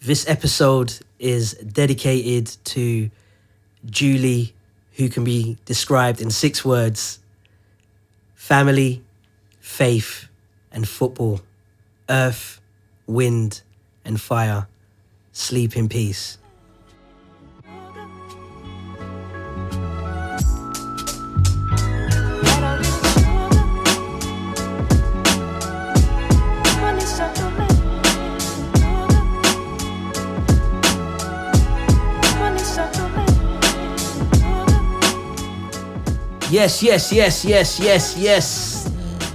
This episode is dedicated to Julie, who can be described in 6 words: family, faith, and football. Earth, wind, and fire. Sleep in peace. Yes.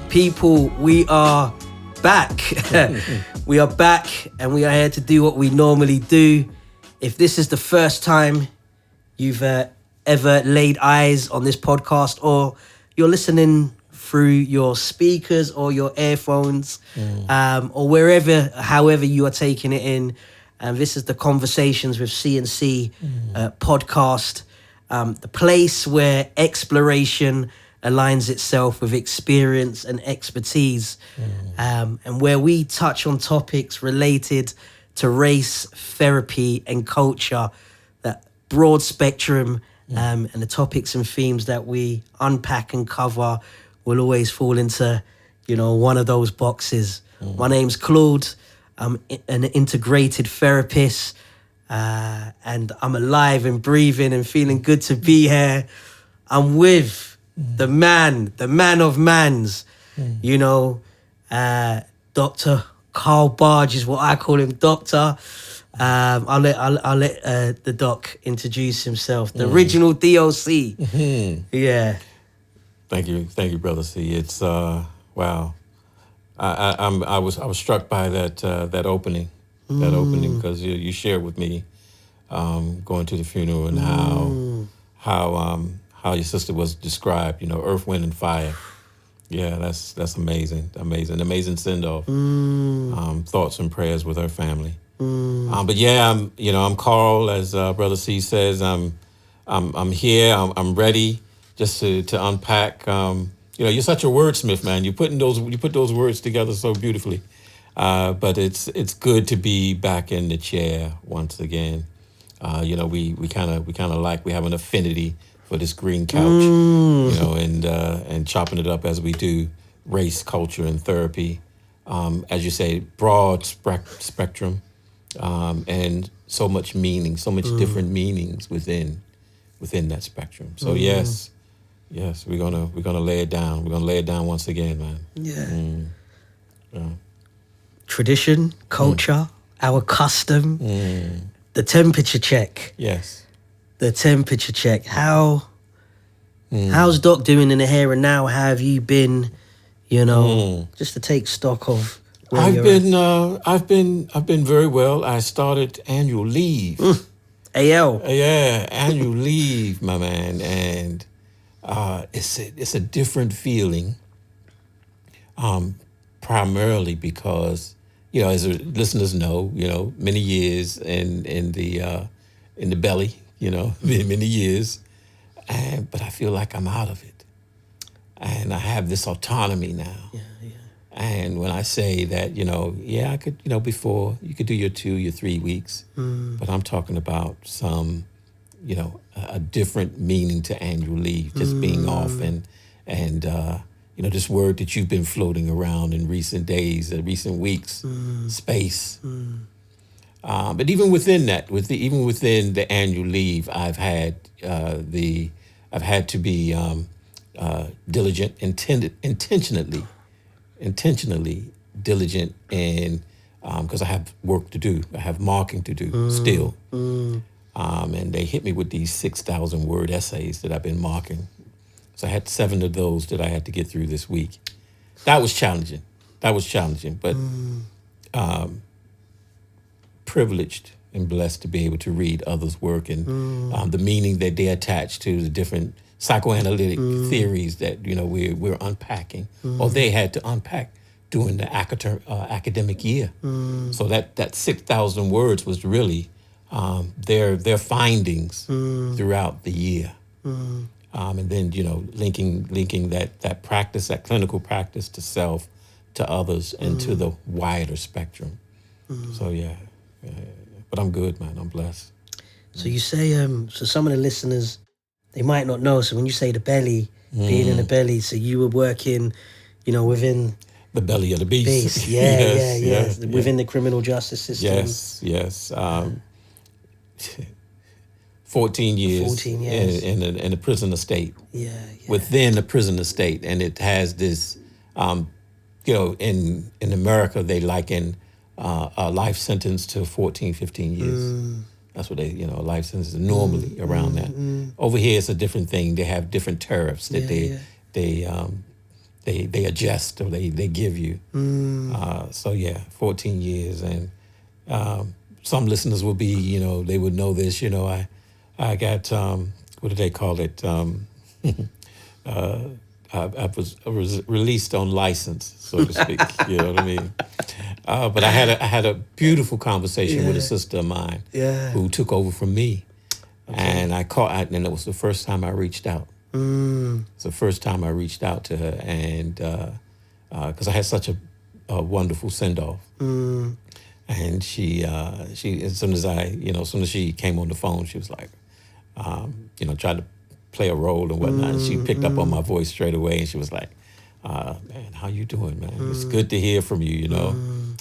People, we are back. We are back and we are here to do what we normally do. If this is the first time you've ever laid eyes on this podcast, or you're listening through your speakers or your earphones, or however you are taking it in, this is the Conversations with C&C podcast. The place where exploration aligns itself with experience and expertise, and where we touch on topics related to race, therapy, and culture, that broad spectrum, and the topics and themes that we unpack and cover will always fall into, one of those boxes. My name's Claude. I'm an integrated therapist. And I'm alive and breathing and feeling good to be here. I'm with the man of mans, Dr. Carl Barge is what I call him, Doctor. I'll let the doc introduce himself. The original DOC. Yeah. Thank you, Brother C. It's wow. I was struck by that opening. That opening, because you shared with me going to the funeral and how your sister was described, earth, wind, and fire. Yeah, that's amazing send off. Thoughts and prayers with her family. But yeah, I'm Carl, as Brother C says. I'm here. I'm ready just to unpack. You're such a wordsmith, man. You put those words together so beautifully. But it's good to be back in the chair once again. We kind of we have an affinity for this green couch, and chopping it up as we do race, culture, and therapy. As you say, broad spectrum, and so much meaning, so much different meanings within that spectrum. So yes, we're gonna lay it down. We're gonna lay it down once again, man. Yeah. Tradition, culture, our custom, the temperature check. Yes. The temperature check. How's Doc doing in the here and now? How have you been, just to take stock of where I've been very well. I started annual leave. AL. Yeah, annual leave, my man. And it's a different feeling. Primarily because, as the listeners know, many years in the belly, many years, but I feel like I'm out of it, and I have this autonomy now. Yeah. And when I say that, I could, before you could do your 2, your 3 weeks, but I'm talking about some, a different meaning to annual leave, just being off and. This word that you've been floating around in recent days, recent weeks, space. But even within that, even within the annual leave, I've had to be diligent, intentionally diligent, in because I have work to do. I have marking to do still, and they hit me with these 6,000 word essays that I've been marking. So I had 7 of those that I had to get through this week. That was challenging, but privileged and blessed to be able to read others' work and the meaning that they attach to the different psychoanalytic theories that we're unpacking, or they had to unpack during the academic year. So that 6,000 words was really their findings throughout the year. And then, linking that practice, that clinical practice to self, to others, and to the wider spectrum. So, yeah. but I'm good, man. I'm blessed. So you say, so some of the listeners, they might not know. So when you say the belly, being in the belly, so you were working, within the belly of the beast. Yes, within the criminal justice system. Yes. 14 years, 14 years. in a prison estate. Yeah. Within a prison estate, and it has this, in America they liken a life sentence to 14, 15 years. That's what they, a life sentence is normally around that. Over here, it's a different thing. They have different tariffs that they adjust or they give you. 14 years, and some listeners will be, they would know this. I got what do they call it? I was released on license, so to speak. You know what I mean? But I had a beautiful conversation with a sister of mine who took over from me, and and it was the first time I reached out. It's the first time I reached out to her, and because I had such a wonderful send off, and she as soon as she came on the phone, she was like, tried to play a role and whatnot. And she picked up on my voice straight away, and she was like, man, how you doing, man? It's good to hear from you,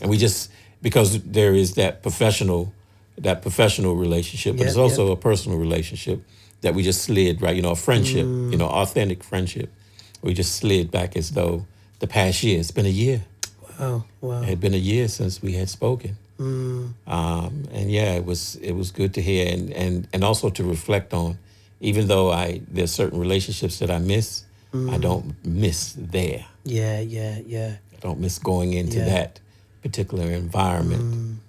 And we just, because there is that professional relationship, but it's also a personal relationship that we just slid, right? A friendship, authentic friendship. We just slid back as though the past year, it's been a year. Wow. It had been a year since we had spoken. And it was good to hear and also to reflect on, even though there's certain relationships that I miss, I don't miss there. Yeah. I don't miss going into that particular environment.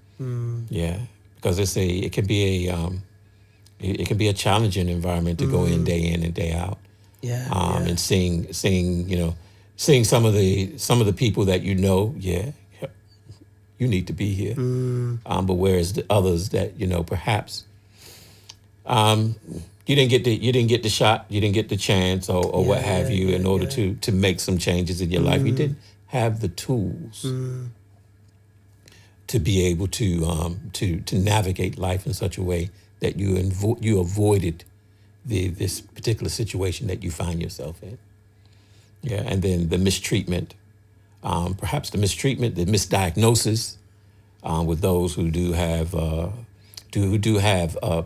Yeah, because it can be a challenging environment to go in and day out. And seeing some of the people that you need to be here. But whereas the others that perhaps you didn't get the shot, you didn't get the chance, or what have you, in order to make some changes in your life. You didn't have the tools to be able to navigate life in such a way that you avoided this particular situation that you find yourself in. Yeah, and then the mistreatment, perhaps the misdiagnosis with those who do have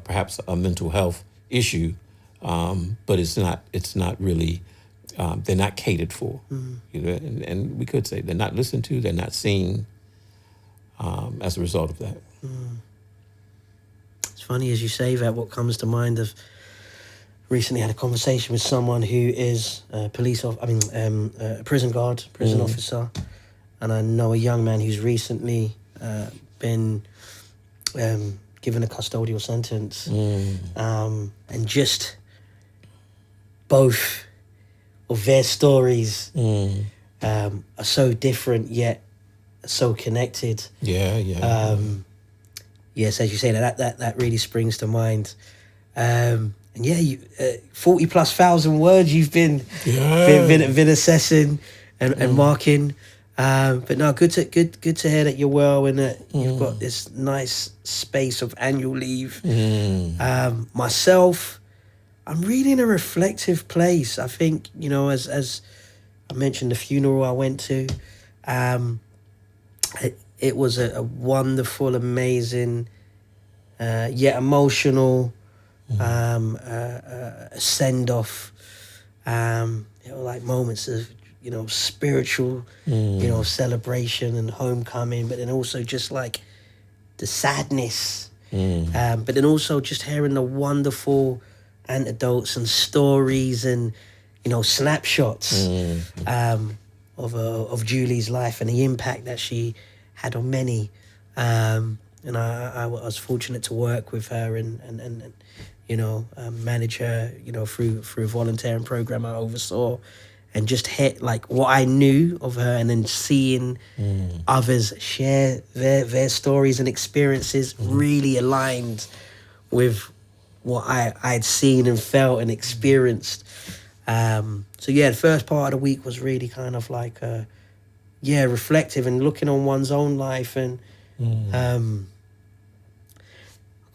perhaps a mental health issue, but it's not really, they're not catered for. And we could say they're not listened to, they're not seen as a result of that. It's funny as you say that. What comes to mind of recently had a conversation with someone who is a prison guard, prison officer, and I know a young man who's recently been given a custodial sentence, and just both of their stories are so different yet so connected. Yes, as you say, that really springs to mind. And 40,000+ words you've been assessing and marking. But no, good to hear that you're well and that you've got this nice space of annual leave. Myself, I'm really in a reflective place. I think, as I mentioned, the funeral I went to, it was a wonderful, amazing, yet emotional send-off. Like moments of spiritual, celebration and homecoming, but then also just like the sadness, but then also just hearing the wonderful anecdotes and stories and snapshots of Julie's life and the impact that she had on many. And I was fortunate to work with her and manage her through a volunteering program I oversaw. And just hit like what I knew of her, and then seeing others share their stories and experiences really aligned with what I'd seen and felt and experienced. The first part of the week was really kind of like reflective and looking on one's own life and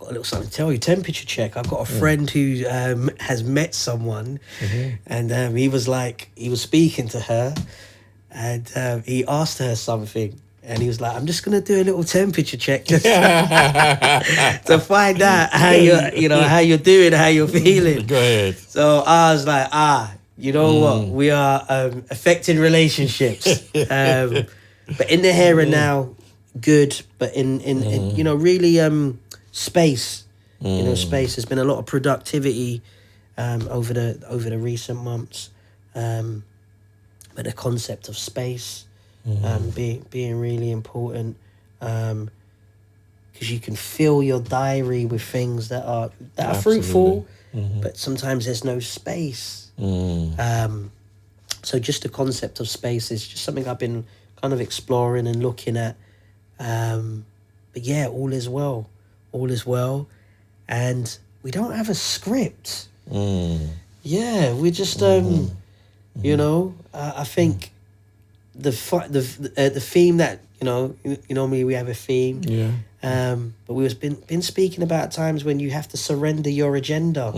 got a little something to tell you. Temperature check. I've got a friend who has met someone, and he was speaking to her, and he asked her something, and he was like, "I'm just gonna do a little temperature check just to find out how how you're doing, how you're feeling." Go ahead. So I was like, you know what? We are affecting relationships, but in the here and now, good. But in really space. Space. There's been a lot of productivity over the recent months, but the concept of space being really important, because you can fill your diary with things that are fruitful, but sometimes there's no space. So just the concept of space is just something I've been kind of exploring and looking at. But yeah, all is well. All is well. And we don't have a script. Yeah, we're just, I think the theme that, me, we have a theme. Yeah. But we've been speaking about times when you have to surrender your agenda.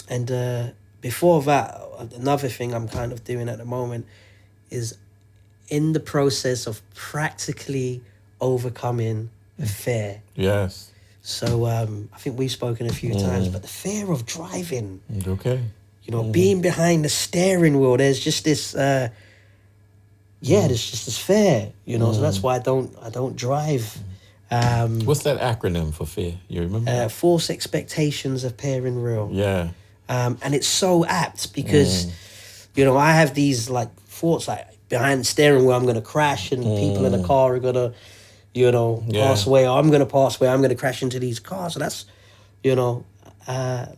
And before that, another thing I'm kind of doing at the moment is in the process of practically overcoming the fear. Yes. So I think we've spoken a few times, but the fear of driving. Okay. Being behind the steering wheel, there's just this, there's just this fear, so that's why I don't drive. What's that acronym for fear? You remember? False expectations appearing real. Yeah. And it's so apt because, I have these like thoughts like behind the steering wheel, I'm going to crash and people in the car are going to, pass away, or I'm going to pass away, I'm going to crash into these cars. So that's,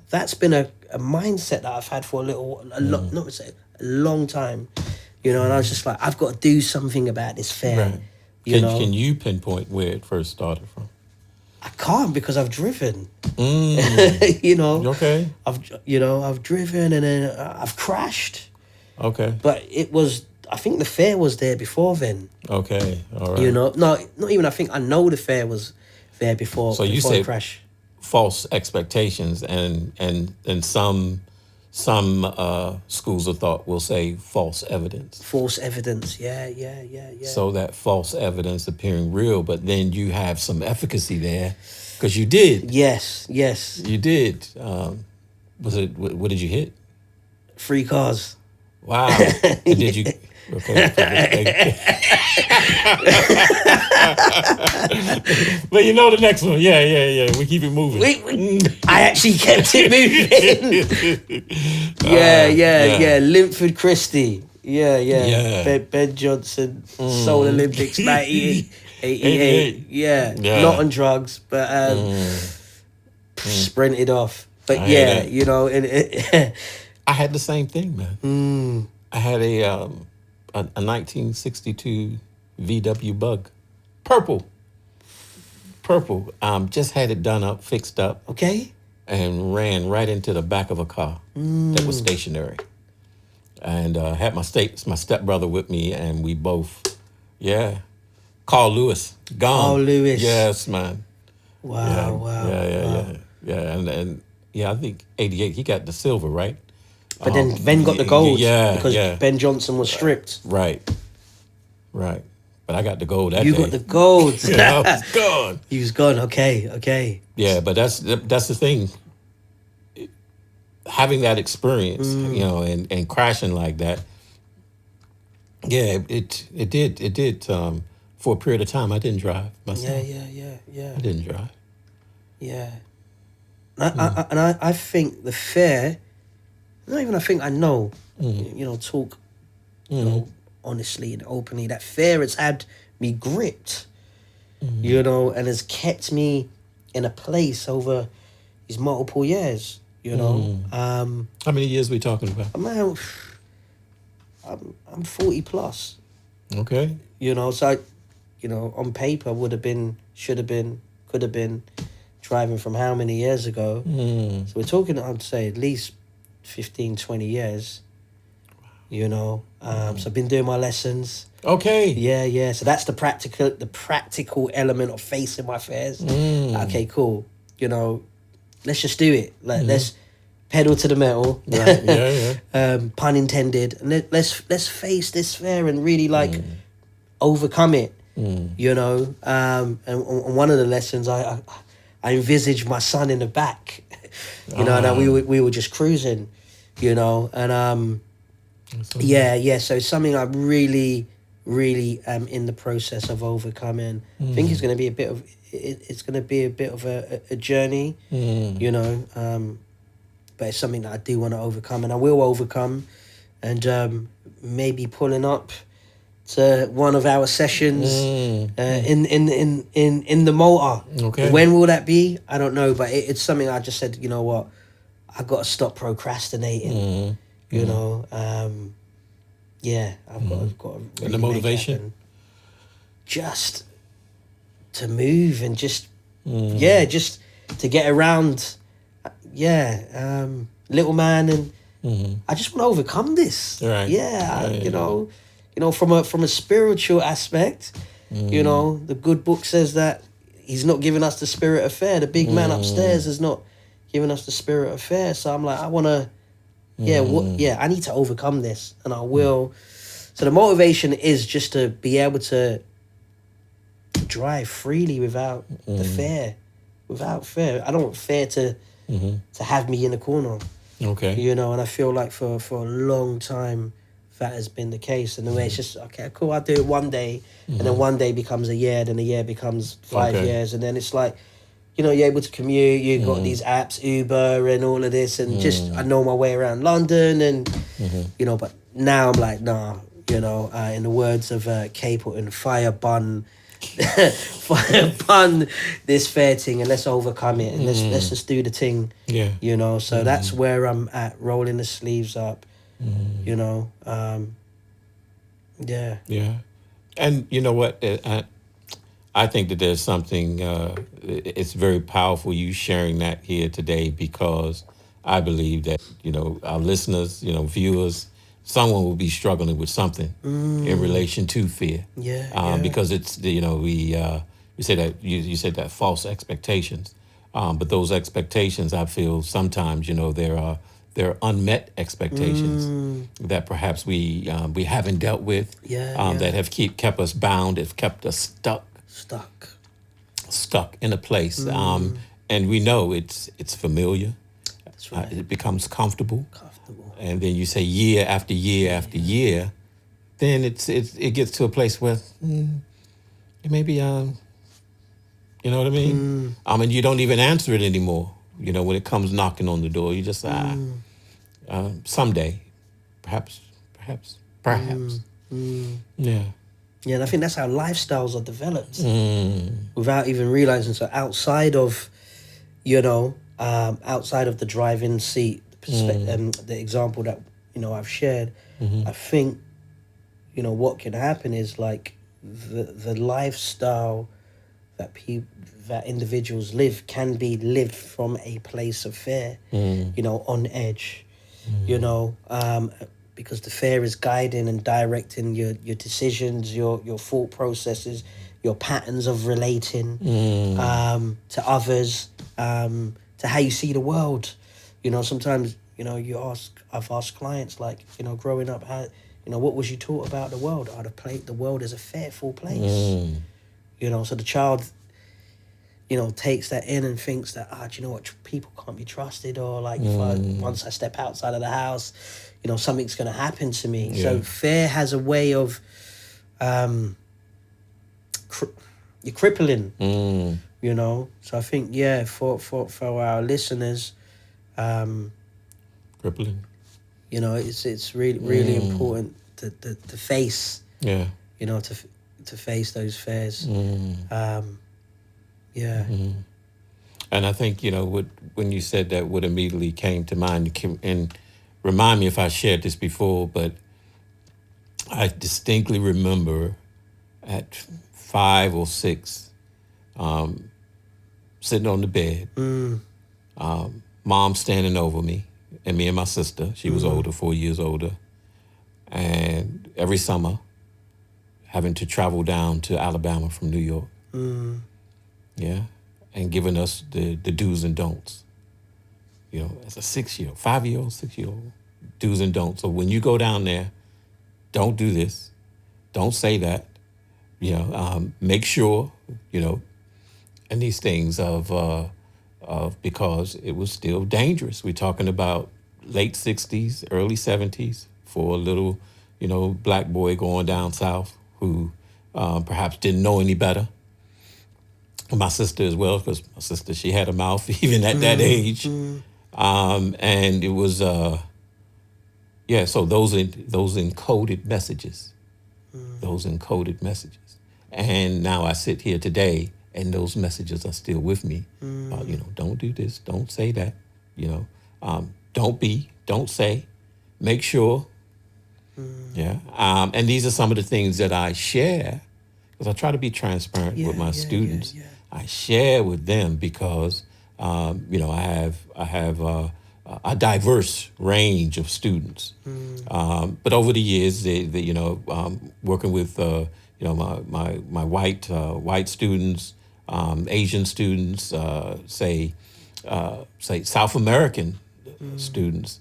that's been a mindset that I've had for a long time, and I was just like, I've got to do something about this fear. Right. Can you pinpoint where it first started from? I can't because I've driven. Okay. I've driven and then I've crashed. Okay. But I think the fear was there before then. Okay. All right. Not even I think I know the fear was there before. So you say crash. False expectations and some schools of thought will say false evidence. False evidence, yeah. So that false evidence appearing real, but then you have some efficacy there because you did. Yes. You did. What did you hit? 3 cars. Wow. And did you? Okay. But the next one. Yeah. We keep it moving. I actually kept it moving. Yeah. Linford Christie. Yeah. Ben Johnson, Seoul Olympics, 1988. Yeah. Not on drugs, but sprinted off. But I had the same thing, man. I had a 1962 VW Bug, purple. Just had it done up, fixed up. Okay. And ran right into the back of a car that was stationary. And had my stepbrother with me, and we both, Carl Lewis, gone. Carl Lewis. Yes, man. Wow. Yeah, and I think 88, he got the silver, right? But then Ben got the gold because Ben Johnson was stripped. Right. But I got the gold that day. You got the gold. I was gone. He was gone. Okay. Yeah, but that's the thing. Having that experience, and crashing like that. Yeah, it did. For a period of time, I didn't drive myself. Yeah. I didn't drive. Yeah. I think the fear. Not even I think I know, talk, honestly and openly. That fear has had me gripped, and has kept me in a place over these multiple years, How many years are we talking about? I'm 40 plus. Okay. So, on paper should have been, could have been driving from how many years ago. So we're talking, I'd say, at least 15, 20 years. you know. So I've been doing my lessons. Okay. Yeah. So that's the practical element of facing my fears. Okay, cool. You know, let's just do it. Like, let's pedal to the metal. Right. Yeah. Pun intended. And let's face this fear and really like overcome it. You know. And on one of the lessons, I envisaged my son in the back. You know, and we were just cruising. You know, and yeah. So it's something I really am in the process of overcoming. I think it's going to be a bit of a journey, you know. But it's something that I do want to overcome, and I will overcome, and maybe pulling up to one of our sessions in the motor. Okay. When will that be? I don't know, but it's something I just said. You know what? I got to stop procrastinating. You know. Yeah, I've got to really and the motivation, just to move and just just to get around. Little man, and I just want to overcome this. Right. You know, from a spiritual aspect, you know, the good book says that he's not giving us the spirit of fear. The big man upstairs is not giving us the spirit of fear. So I'm like, I want to. I need to overcome this, and I will. So the motivation is just to be able to drive freely without the fear. Without fear. I don't want fear to have me in a corner. Okay. You know, and I feel like for a long time that has been the case. And the way it's just, okay, cool, I'll do it one day, and then one day becomes a year, then a year becomes 5 years, and then it's like, you know, you're able to commute, you've got these apps, Uber and all of this, and just, I know my way around London, and, you know, but now I'm like, nah, you know, in the words of Capleton, fire bun this fair thing, and let's overcome it, and let's just do the thing, you know, so that's where I'm at, rolling the sleeves up, you know, and you know what, I think that there's something, it's very powerful you sharing that here today, because I believe that, you know, our listeners, you know, viewers, someone will be struggling with something in relation to fear. Because it's, you know, we say that, you said that false expectations, but those expectations, I feel sometimes, you know, there are unmet expectations that perhaps we haven't dealt with, that have kept us bound, have kept us stuck in a place, and we know it's familiar. That's right. It becomes comfortable, and then you say year after year after year, then it gets to a place where maybe you know what I mean. And you don't even answer it anymore. You know, when it comes knocking on the door, you just someday, perhaps. Yeah, and I think that's how lifestyles are developed without even realizing. So outside of, you know, outside of the driving seat, the example that, you know, I've shared, I think, you know, what can happen is like the lifestyle that individuals live can be lived from a place of fear, you know, on edge, you know, because the fear is guiding and directing your decisions, your thought processes, your patterns of relating to others, to how you see the world. You know, sometimes, you know, I've asked clients, like, you know, growing up, how, you know, what was you taught about the world? The world is a fearful place. You know, so the child, you know, takes that in and thinks that, do you know what, people can't be trusted, or like once I step outside of the house, you know, something's going to happen to me. Yeah. So fear has a way of you're crippling, you know. So I think, for our listeners, crippling. You know, it's really important to face. Yeah. You know, to face those fears. And I think, you know, when you said that, what immediately came to mind, and remind me if I shared this before, but I distinctly remember at 5 or 6, sitting on the bed, mom standing over me, and me and my sister, she was older, 4 years older, and every summer having to travel down to Alabama from New York. Yeah, and giving us the do's and don'ts. You know, as a 5-year-old, 6-year-old, do's and don'ts. So when you go down there, don't do this, don't say that. You know, make sure, you know, and these things of because it was still dangerous. We're talking about late 60s, early 70s for a little, you know, black boy going down south who perhaps didn't know any better. My sister as well, because my sister, she had a mouth even at that age. And it was, so those encoded messages, And now I sit here today and those messages are still with me. You know, don't do this, don't say that, you know, don't say, make sure. Yeah. And these are some of the things that I share because I try to be transparent with my students. I share with them because, you know, I have a diverse range of students. But over the years, they you know, working with, you know, my white students, Asian students, say South American students,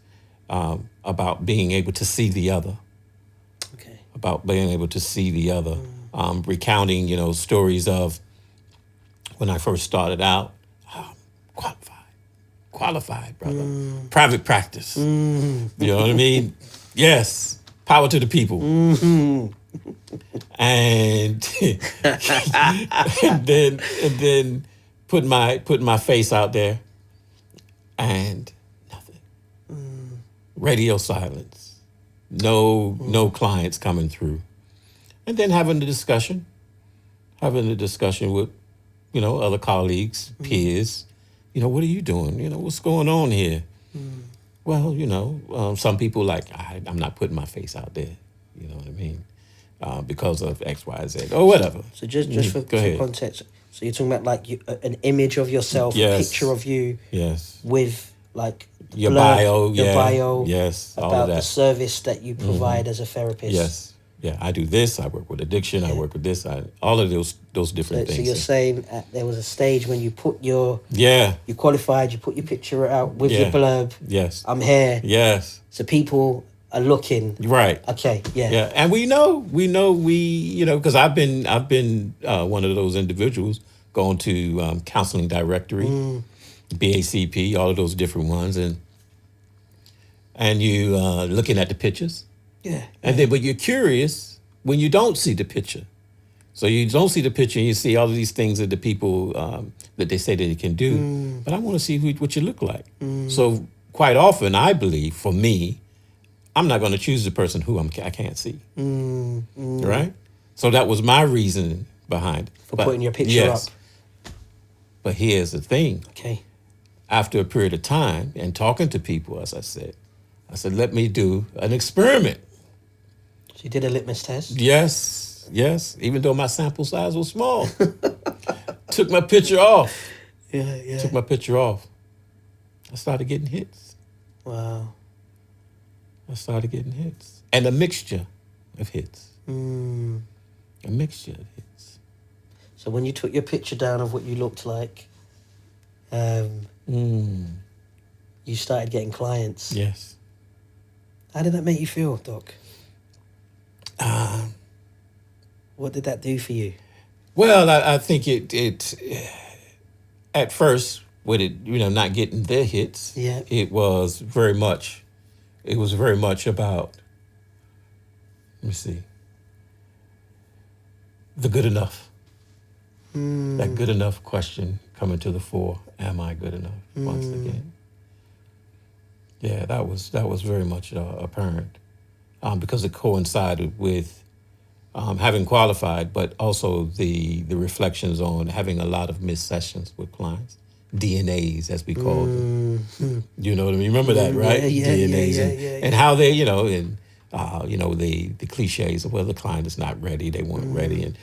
about being able to see the other. Okay. About being able to see the other, recounting, you know, stories of when I first started out, qualified, brother, private practice. You know what I mean? Yes, power to the people. And then put my face out there, and nothing. Radio silence. No clients coming through. And then having the discussion with, you know, other colleagues, peers. You know, what are you doing? You know, what's going on here? Well, you know, some people like, I'm not putting my face out there. You know what I mean? Because of X, Y, Z, or whatever. So just for context, so you're talking about like an image of yourself, a picture of you, with like your blurb, bio, yes, about all of that. The service that you provide as a therapist. Yes, yeah, I do this. I work with addiction. I work with this. All of those different things. So you're saying there was a stage when you put you qualified, you put your picture out with your blurb. Yes, I'm here. Yes. So people are looking. Right. Okay. Yeah. Yeah, and we know, you know, because I've been one of those individuals going to counseling directory, BACP, all of those different ones, and you looking at the pictures. Yeah. And then, but you're curious when you don't see the picture. So you don't see the picture and you see all of these things that the people that they say that they can do. But I want to see what you look like. So quite often, I believe, for me, I'm not going to choose the person who I can't see. Right? So that was my reason behind it. For putting your picture up. But here's the thing. Okay. After a period of time and talking to people, as I said, let me do an experiment. So you did a litmus test? Yes. Even though my sample size was small. Took my picture off. Yeah. Took my picture off. I started getting hits. Wow. I started getting hits. And a mixture of hits. A mixture of hits. So when you took your picture down of what you looked like, you started getting clients. Yes. How did that make you feel, Doc? What did that do for you? Well, I think it at first, with it, you know, not getting their hits, it was very much about, let me see, the good enough. That good enough question coming to the fore. Am I good enough? Once again. Yeah, that was very much apparent because it coincided with having qualified, but also the reflections on having a lot of missed sessions with clients, DNAs as we call them. You know what I mean? Remember that, right? DNAs and how they, you know, and you know, the cliches of, well, the client is not ready, they weren't ready, and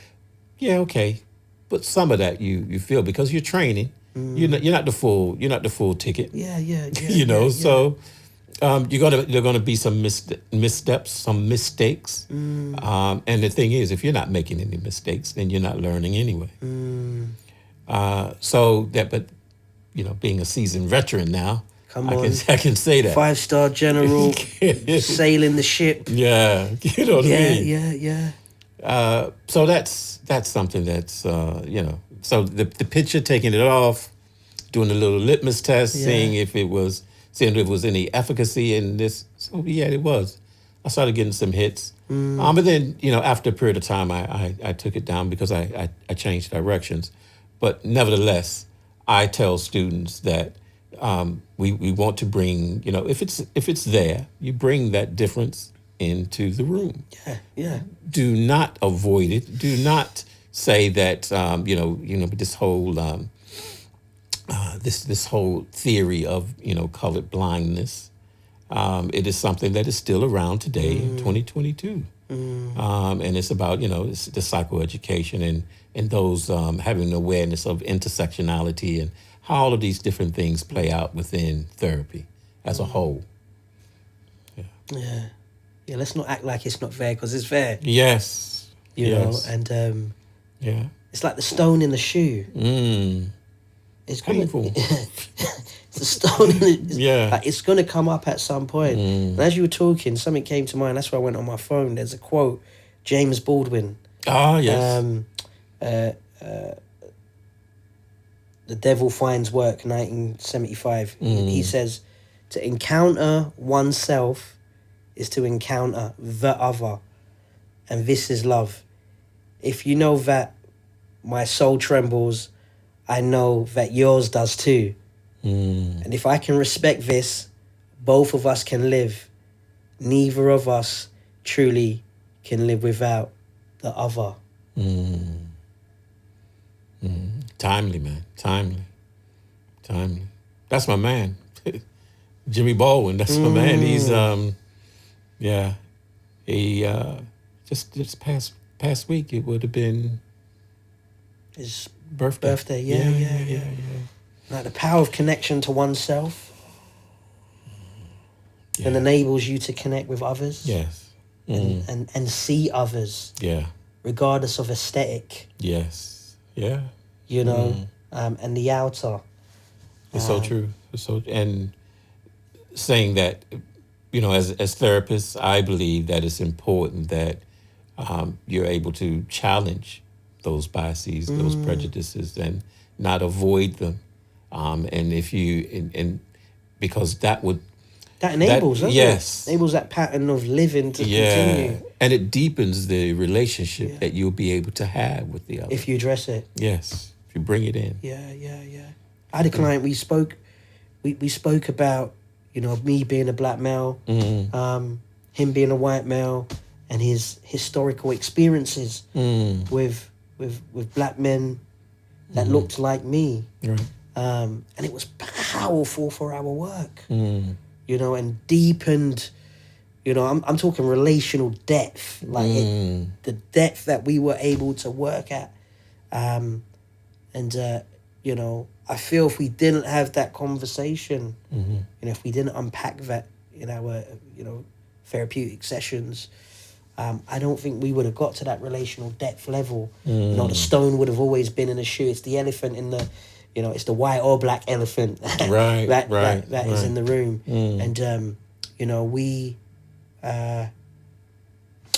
okay, but some of that you feel because you're training. You're not the full ticket. Yeah. You know, so There are gonna be some missteps, some mistakes, and the thing is, if you're not making any mistakes, then you're not learning anyway. But being a seasoned veteran now, I can say that 5-star general, sailing the ship. Yeah, you know what I mean. Yeah. So that's something that's So the picture, taking it off, doing a little litmus test, seeing if it was any efficacy in this. So yeah, it was. I started getting some hits. But then, after a period of time, I took it down because I changed directions. But nevertheless, I tell students that we want to bring, if it's there, you bring that difference into the room. Yeah. Do not avoid it. Do not say that, this whole this whole theory of colored blindness. It is something that is still around today in 2022. And it's about, it's the psychoeducation and those having an awareness of intersectionality and how all of these different things play out within therapy as a whole. Yeah. Let's not act like it's not fair, because it's fair. Yes. You know, and it's like the stone in the shoe. It's painful. It's a stone in the, like, it's going to come up at some point. And as you were talking, something came to mind. That's why I went on my phone. There's a quote, James Baldwin. Ah, yes. The Devil Finds Work, 1975. He says, to encounter oneself is to encounter the other. And this is love. If you know that my soul trembles, I know that yours does too. And if I can respect this, both of us can live. Neither of us truly can live without the other. Timely, man. Timely. That's my man. Jimmy Baldwin, that's my man. He's, he, just past week, it would have been his birthday. Yeah. Like the power of connection to oneself and enables you to connect with others. Yes. And see others. Yeah. Regardless of aesthetic. Yes. Yeah. And the outer. It's so true. And saying that, as therapists, I believe that it's important that you're able to challenge those biases, those prejudices, and not avoid them. And if you, and because that enables, yes, enables that pattern of living to continue. And it deepens the relationship that you'll be able to have with the other. If you address it. Yes. If you bring it in. Yeah. I had a client, we spoke about, me being a black male, him being a white male, and his historical experiences with black men that looked like me. Right. And it was powerful for our work, and deepened, I'm talking relational depth, like the depth that we were able to work at. I feel if we didn't have that conversation, if we didn't unpack that in our, therapeutic sessions, I don't think we would have got to that relational depth level. The stone would have always been in the shoe. It's the elephant in the, it's the white or black elephant that is in the room. And,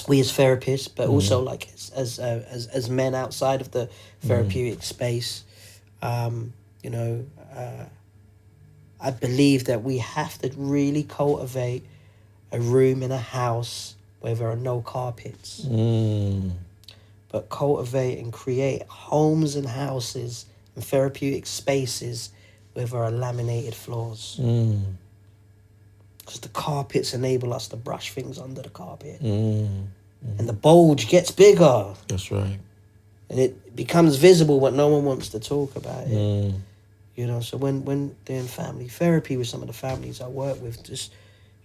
we as therapists, but also like as men outside of the therapeutic space, I believe that we have to really cultivate a room in a house where there are no carpets, but cultivate and create homes and houses and therapeutic spaces where there are laminated floors. Because the carpets enable us to brush things under the carpet. And the bulge gets bigger. That's right. And it becomes visible, but no one wants to talk about it. So when doing family therapy with some of the families I work with, just,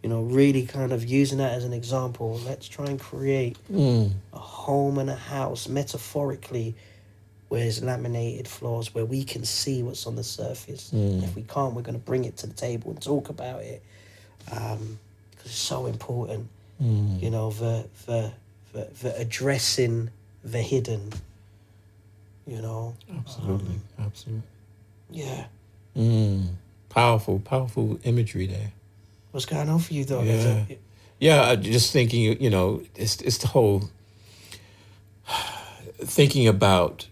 really kind of using that as an example, let's try and create a home and a house, metaphorically, where there's laminated floors, where we can see what's on the surface. And if we can't, we're going to bring it to the table and talk about it. because it's so important. You know, the addressing the hidden. You know, Absolutely. Yeah. Powerful imagery there. What's going on for you, though? Yeah. I just thinking, you know, it's the whole thinking about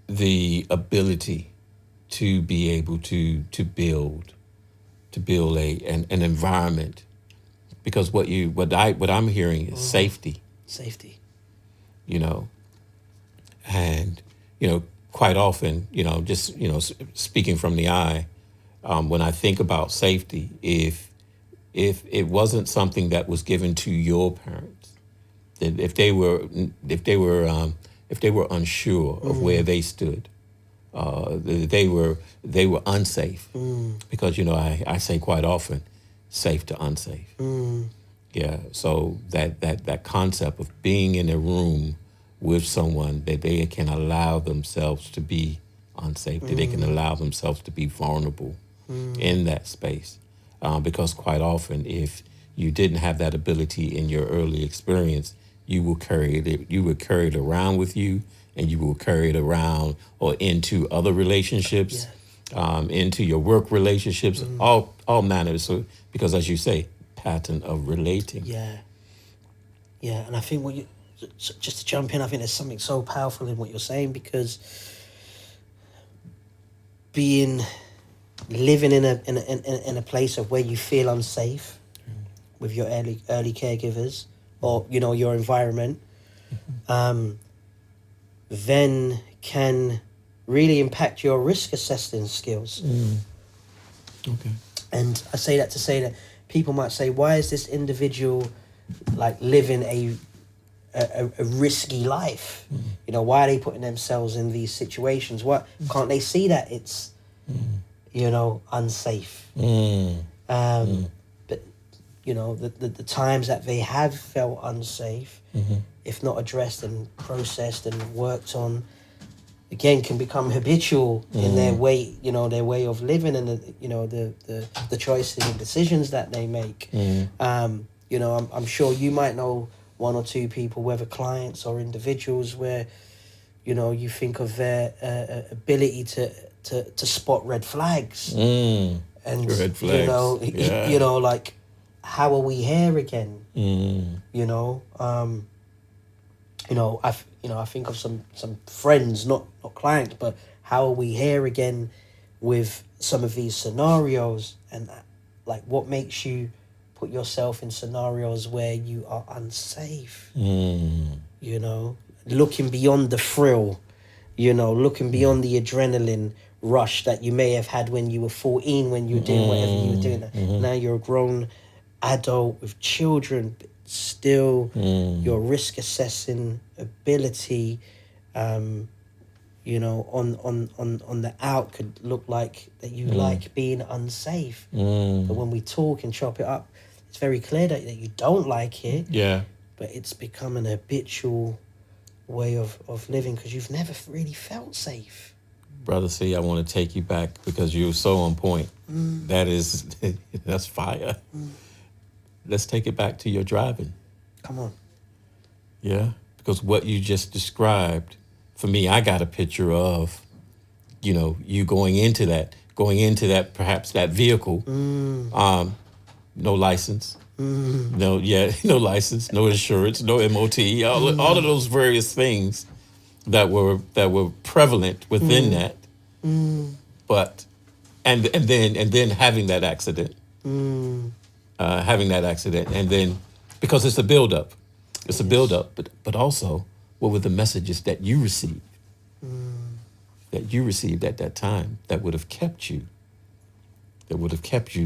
the ability to be able to build an environment, because what I'm hearing is safety. You know, and you know, quite often, you know, just, you know, speaking from the eye, when I think about safety, if it wasn't something that was given to your parents, that if they were unsure of where they stood, they were unsafe, because, you know, I say quite often, safe to unsafe. Yeah. So that concept of being in a room with someone that they can allow themselves to be unsafe, that they can allow themselves to be vulnerable in that space, because quite often, if you didn't have that ability in your early experience, you would carry it around with you, and you will carry it around or into other relationships, into your work relationships, all manners. So, because as you say, pattern of relating. Yeah, and I think just to jump in, I think there's something so powerful in what you're saying, because living in a place of where you feel unsafe with your early caregivers, or, you know, your environment, then can really impact your risk assessing skills. Okay. And I say that to say that people might say, why is this individual like living a risky life? You know, why are they putting themselves in these situations? What can't they see that it's you know, unsafe? But you know, the times that they have felt unsafe, if not addressed and processed and worked on, again, can become habitual in their way, you know, their way of living, and the choices and decisions that they make. You know, I'm sure you might know one or two people, whether clients or individuals, where, you know, you think of their ability to spot red flags. And red flags. You know, you know, like, how are we here again? You know, I think of some friends, not clients, but how are we here again with some of these scenarios, and like, what makes you put yourself in scenarios where you are unsafe? You know, looking beyond the thrill, you know, looking beyond the adrenaline rush that you may have had when you were 14, when you were doing whatever you were doing. Now you're a grown adult with children, but still your risk assessing ability, you know, on the out could look like that you like being unsafe. But when we talk and chop it up, it's very clear that you don't like it. Yeah. But it's become an habitual way of living, because you've never really felt safe. Brother C, I want to take you back, because you're so on point. That's fire. Let's take it back to your driving. Come on. Yeah, because what you just described, for me, I got a picture of, you know, you going into that, perhaps that vehicle, no license, no license, no insurance, no MOT, all of those various things that were prevalent within that, but and then having that accident, and then, because it's a buildup, but also, what were the messages that you received, at that time, that would have kept you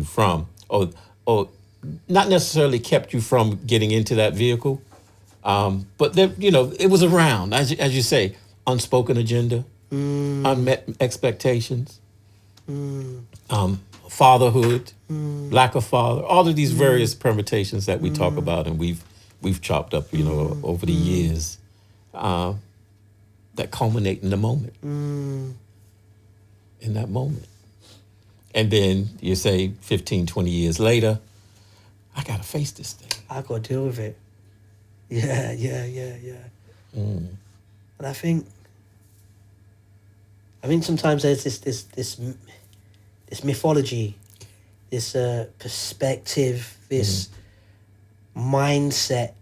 from, or not necessarily kept you from getting into that vehicle, but there, you know, it was around, as you say, unspoken agenda, unmet expectations, fatherhood, lack of father, all of these various permutations that we talk about, and we've chopped up, you know, over the years, that culminate in the moment, in that moment. And then you say 15, 20 years later, I got to face this thing. I got to deal with it. Yeah. And I think sometimes there's this mythology, this perspective, this mindset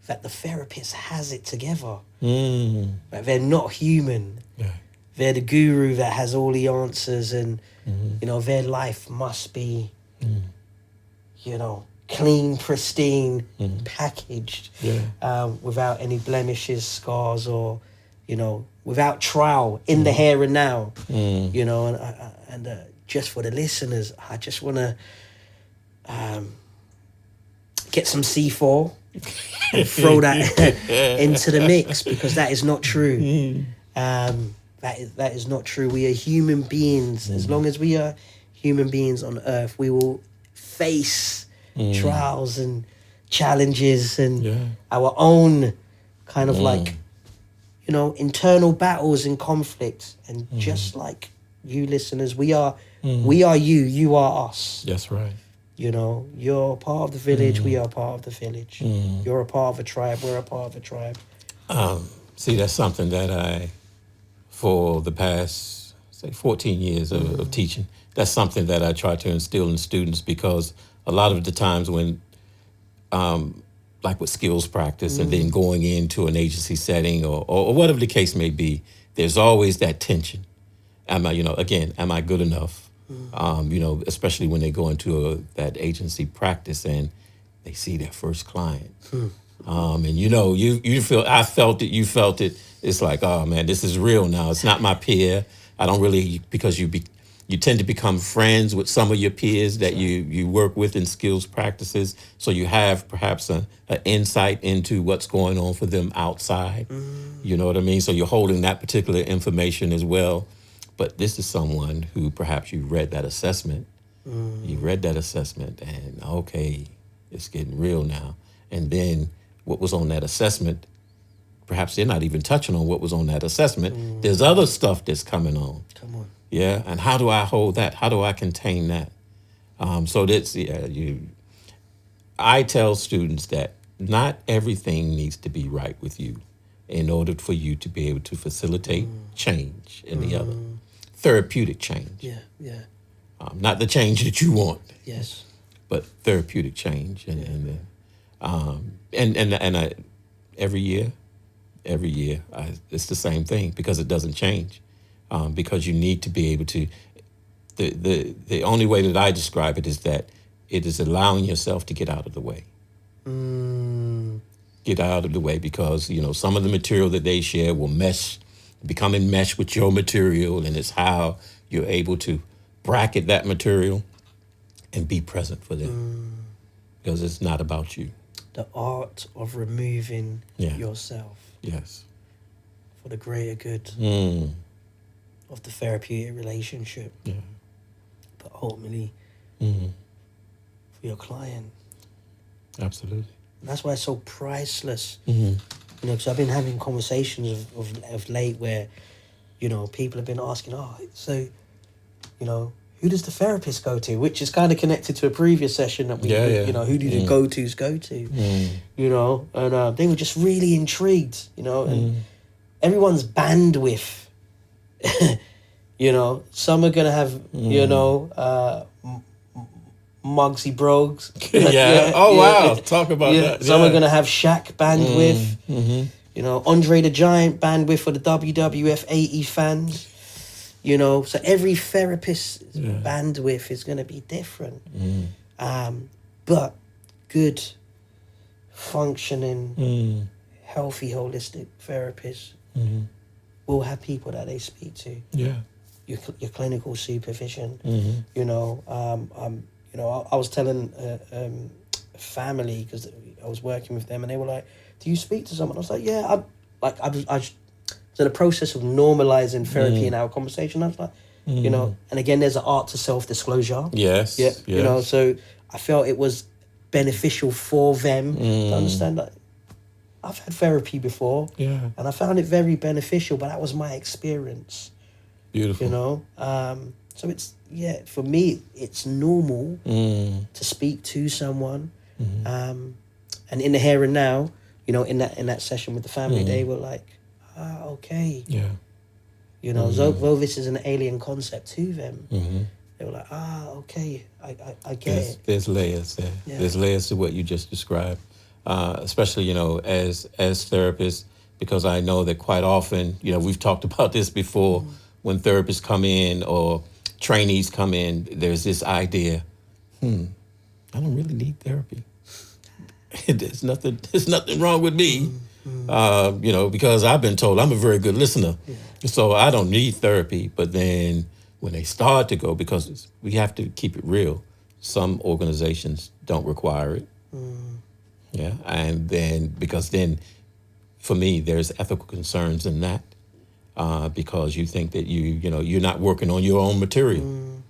that the therapist has it together. That they're not human. Yeah. They're the guru that has all the answers, and their life must be, clean, pristine, packaged, without any blemishes, scars, or, without trial in the here and now. And just for the listeners, I just want to get some C4 and throw that into the mix, because that is not true. That is not true. We are human beings. As long as we are human beings on earth, we will face trials and challenges and our own kind of internal battles and conflicts. And just like you listeners, we are you are us. That's right. You're part of the village, we are part of the village. You're a part of a tribe, we're a part of a tribe. See, that's something that for the past, say, 14 years of teaching, that's something that I try to instill in students, because a lot of the times when, like with skills practice and then going into an agency setting or whatever the case may be, there's always that tension. Am I good enough? Especially when they go into that agency practice and they see their first client. And you feel, I felt it, you felt it. It's like, oh man, this is real now. It's not my peer. I don't really, because you tend to become friends with some of your peers that you work with in skills practices. So you have perhaps an insight into what's going on for them outside. You know what I mean? So you're holding that particular information as well. But this is someone who perhaps you read that assessment. You read that assessment and, okay, it's getting real now. And then what was on that assessment, perhaps they're not even touching on what was on that assessment. There's other stuff that's coming on. Come on. Yeah, and how do I hold that? How do I contain that? So that's, I tell students that not everything needs to be right with you in order for you to be able to facilitate change in the other. Therapeutic change. Yeah. Not the change that you want. Yes. But therapeutic change. And every year, it's the same thing, because it doesn't change. Because you need to be able to, the only way that I describe it is that it is allowing yourself to get out of the way. Get out of the way, because, some of the material that they share will become enmeshed with your material, and it's how you're able to bracket that material and be present for them. Because it's not about you. The art of removing yourself. Yes. For the greater good. Of the therapeutic relationship, but ultimately for your client. Absolutely. And that's why it's so priceless. Because I've been having conversations of late where, people have been asking, who does the therapist go to? Which is kind of connected to a previous session that we did, who do the go-tos go to? And they were just really intrigued, and everyone's bandwidth. Some are gonna have Muggsy Brogues. Wow, talk about that. Some are gonna have Shaq bandwidth. Andre the Giant bandwidth for the WWF 80 fans. So every therapist's bandwidth is gonna be different. But good, functioning, healthy, holistic therapists will have people that they speak to. Yeah. Your clinical supervision. I was telling a family, because I was working with them, and they were like, "Do you speak to someone?" I was like, "Yeah." I was in the process of normalizing therapy in our conversation. I was like, and again, there's an art to self-disclosure. Yes. Yeah. So I felt it was beneficial for them to understand that I've had therapy before, and I found it very beneficial, but that was my experience. Beautiful. So it's, for me, it's normal to speak to someone. And in the here and now, in that session with the family, they were like, okay. Yeah. Though this is an alien concept to them, they were like, okay, I get it. There's layers there. Yeah. There's layers to what you just described, especially, as therapists, because I know that quite often, we've talked about this before, when therapists come in or trainees come in, there's this idea, I don't really need therapy. There's nothing wrong with me, because I've been told I'm a very good listener. Yeah. So I don't need therapy. But then when they start to go, because we have to keep it real, some organizations don't require it. Yeah. And then, because then for me, there's ethical concerns in that, because you think that you're not working on your own material.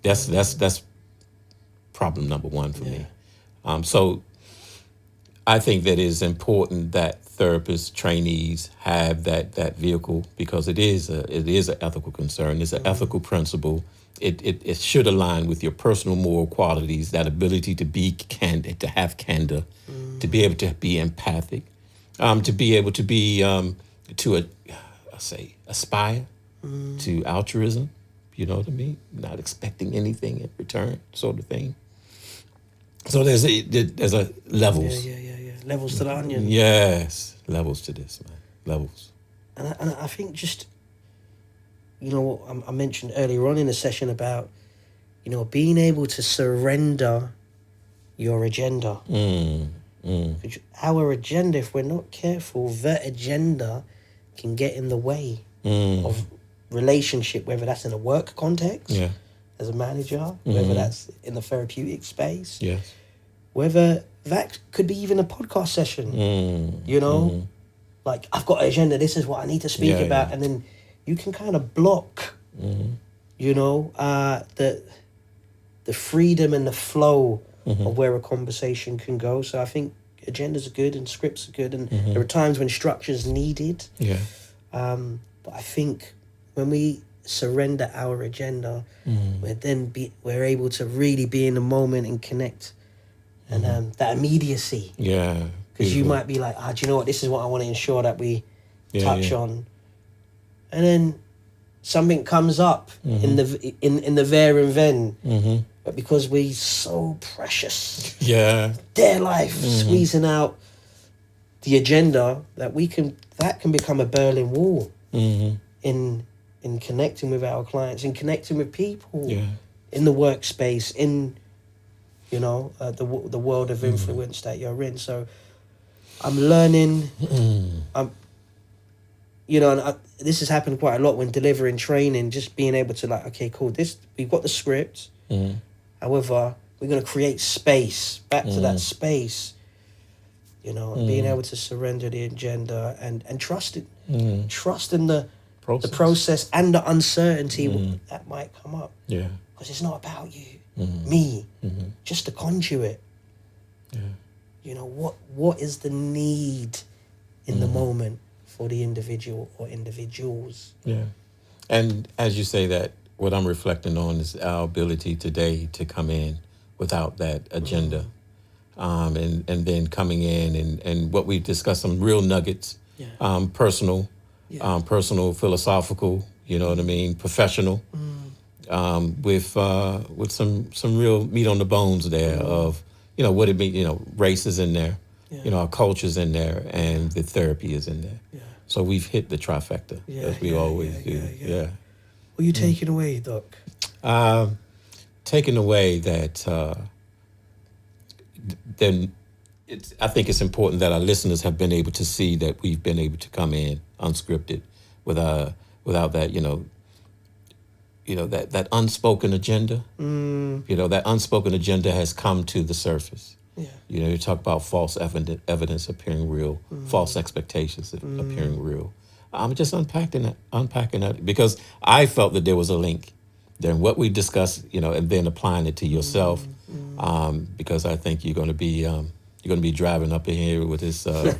That's problem number one for me. So I think that it is important that therapists, trainees have that vehicle, because it is an ethical concern. It's an ethical principle. It should align with your personal moral qualities, that ability to be candid, to have candor, to be able to be empathic, to be able to be aspire to altruism. You know what I mean? Not expecting anything in return, sort of thing. So there's a levels. Yeah. Levels to the onion. Yes, levels to this, man. Levels. And I think just, I mentioned earlier on in the session about, being able to surrender your agenda. Our agenda, if we're not careful, that agenda can get in the way of relationship, whether that's in a work context, as a manager, whether that's in the therapeutic space, whether that could be even a podcast session, like, I've got an agenda, this is what I need to speak about, and then you can kind of block, the freedom and the flow of where a conversation can go. So I think agendas are good and scripts are good, and there are times when structure's needed. But I think when we surrender our agenda, we're able to really be in the moment and connect. And that immediacy. Yeah. Because you might be like, do you know what? This is what I want to ensure that we touch on. And then something comes up in the there and then. But because we're so precious. Their life, squeezing out the agenda, that can become a Berlin Wall in connecting with our clients, in connecting with people in the workspace, in the world of influence that you're in. So I'm learning. This has happened quite a lot when delivering training, just being able to okay, cool, we've got the script. However, we're going to create space, back to that space, and being able to surrender the agenda and trust it, trust in the process and the uncertainty that might come up. Because it's not about you. Me, just a conduit. What is the need in the moment for the individual or individuals? And as you say that, what I'm reflecting on is our ability today to come in without that agenda, and then coming in and what we've discussed, some real nuggets, personal, philosophical, you know what I mean, professional. With some real meat on the bones there of, what it means, race is in there, our culture's in there, and the therapy is in there. So we've hit the trifecta, as we always do. What are you taking away, Doc? Taking away that then I think it's important that our listeners have been able to see that we've been able to come in unscripted without that, that unspoken agenda. That unspoken agenda has come to the surface. You talk about false evidence appearing real, false expectations appearing real. I'm just unpacking that because I felt that there was a link. Then what we discussed, and then applying it to yourself, because I think you're going to be driving up in here with this with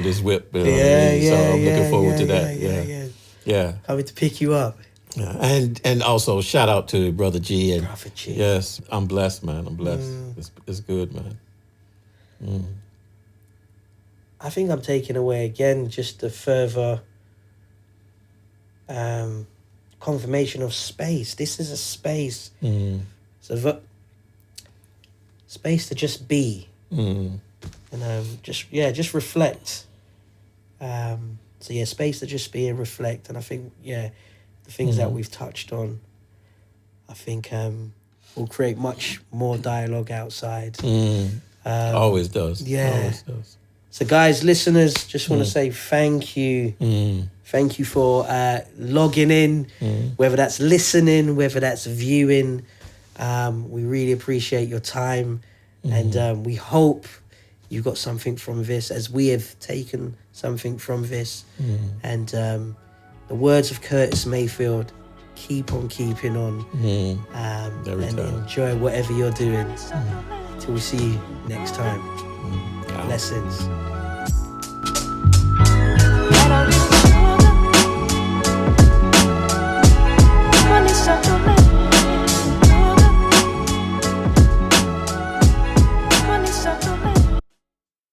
this whip. So I'm looking forward to that. Yeah. Coming to pick you up. Yeah. And also shout out to Brother G. And Prophet G. yes, I'm blessed, man. I'm blessed. It's good, man. I think I'm taking away again just the further confirmation of space. This is a space. It's a space to just be. And just reflect. Space to just be and reflect. And I think, the things that we've touched on, I think will create much more dialogue outside. Always does. Yeah. Always does. So guys, listeners, just want to say thank you. Thank you for logging in, whether that's listening, whether that's viewing. We really appreciate your time. And we hope you got something from this, as we have taken something from this. And the words of Curtis Mayfield, keep on keeping on. And enjoy whatever you're doing. Till we see you next time. Blessings.